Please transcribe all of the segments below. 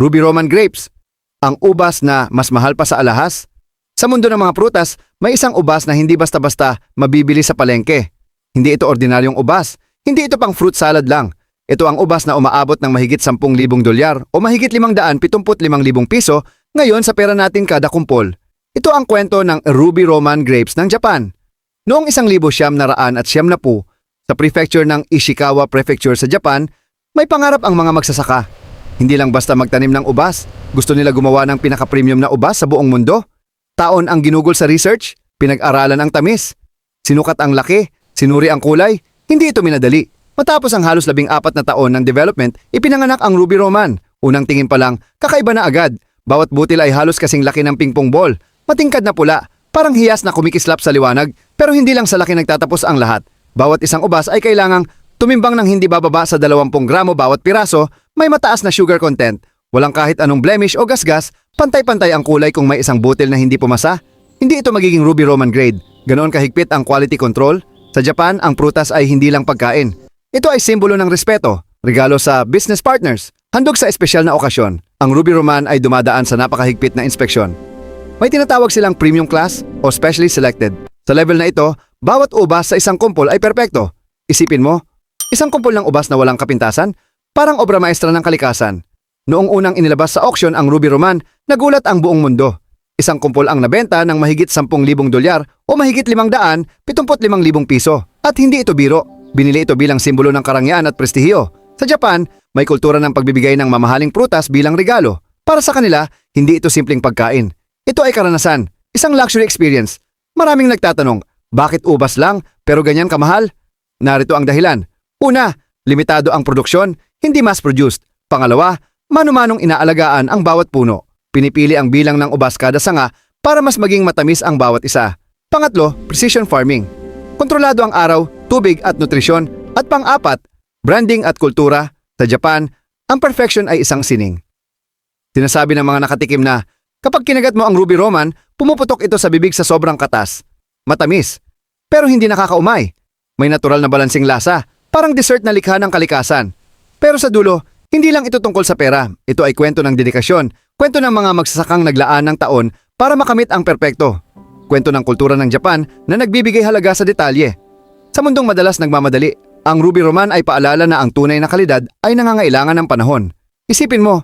Ruby Roman grapes, ang ubas na mas mahal pa sa alahas. Sa mundo ng mga prutas, may isang ubas na hindi basta-basta mabibili sa palengke. Hindi ito ordinaryong ubas, hindi ito pang fruit salad lang. Ito ang ubas na umaabot ng mahigit 10,000 dolyar o mahigit 575,000 piso ngayon sa pera natin kada kumpol. Ito ang kwento ng Ruby Roman grapes ng Japan. Noong 1990 sa prefecture ng Ishikawa Prefecture sa Japan, may pangarap ang mga magsasaka. Hindi lang basta magtanim ng ubas, gusto nila gumawa ng pinaka-premium na ubas sa buong mundo. Taon ang ginugol sa research, pinag-aralan ang tamis, sinukat ang laki, sinuri ang kulay, hindi ito minadali. Matapos ang halos 14 na taon ng development, ipinanganak ang Ruby Roman. Unang tingin pa lang, kakaiba na agad. Bawat butil ay halos kasing laki ng pingpong ball, matingkad na pula, parang hiyas na kumikislap sa liwanag, pero hindi lang sa laki nagtatapos ang lahat. Bawat isang ubas ay kailangang tumimbang ng hindi bababa sa 20 gramo bawat piraso, may mataas na sugar content, walang kahit anong blemish o gasgas, pantay-pantay ang kulay kung may isang butil na hindi pumasa. Hindi ito magiging Ruby Roman grade. Ganoon kahigpit ang quality control. Sa Japan, ang prutas ay hindi lang pagkain. Ito ay simbolo ng respeto, regalo sa business partners, handog sa espesyal na okasyon. Ang Ruby Roman ay dumadaan sa napakahigpit na inspeksyon. May tinatawag silang premium class o specially selected. Sa level na ito, bawat ubas sa isang kumpol ay perpekto. Isipin mo, isang kumpol ng ubas na walang kapintasan, parang obra maestra ng kalikasan. Noong unang inilabas sa auction ang Ruby Roman, nagulat ang buong mundo. Isang kumpol ang nabenta ng mahigit 10,000 dolyar o mahigit 575,000 piso. At hindi ito biro. Binili ito bilang simbolo ng karangyaan at prestihiyo. Sa Japan, may kultura ng pagbibigay ng mamahaling prutas bilang regalo. Para sa kanila, hindi ito simpleng pagkain. Ito ay karanasan, isang luxury experience. Maraming nagtatanong, bakit ubas lang pero ganyan kamahal? Narito ang dahilan. Una, limitado ang produksyon, hindi mass-produced. Pangalawa, mano-manong inaalagaan ang bawat puno. Pinipili ang bilang ng ubas kada sanga para mas maging matamis ang bawat isa. Pangatlo, precision farming. Kontrolado ang araw, tubig at nutrisyon. At pang-apat, branding at kultura. Sa Japan, ang perfection ay isang sining. Sinasabi ng mga nakatikim na, kapag kinagat mo ang Ruby Roman, pumuputok ito sa bibig sa sobrang katas. Matamis, pero hindi nakakaumay. May natural na balansing lasa, parang dessert na likha ng kalikasan. Pero sa dulo, hindi lang ito tungkol sa pera. Ito ay kwento ng dedikasyon, kwento ng mga magsasakang naglaan ng taon para makamit ang perpekto. Kwento ng kultura ng Japan na nagbibigay halaga sa detalye. Sa mundong madalas nagmamadali, ang Ruby Roman ay paalala na ang tunay na kalidad ay nangangailangan ng panahon. Isipin mo,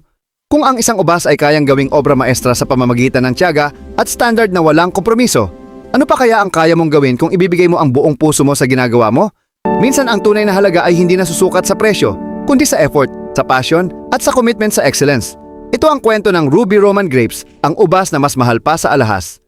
kung ang isang ubas ay kayang gawing obra maestra sa pamamagitan ng tiyaga at standard na walang kompromiso, ano pa kaya ang kaya mong gawin kung ibibigay mo ang buong puso mo sa ginagawa mo? Minsan ang tunay na halaga ay hindi nasusukat sa presyo, kundi sa effort, sa passion at sa commitment sa excellence. Ito ang kwento ng Ruby Roman grapes, ang ubas na mas mahal pa sa alahas.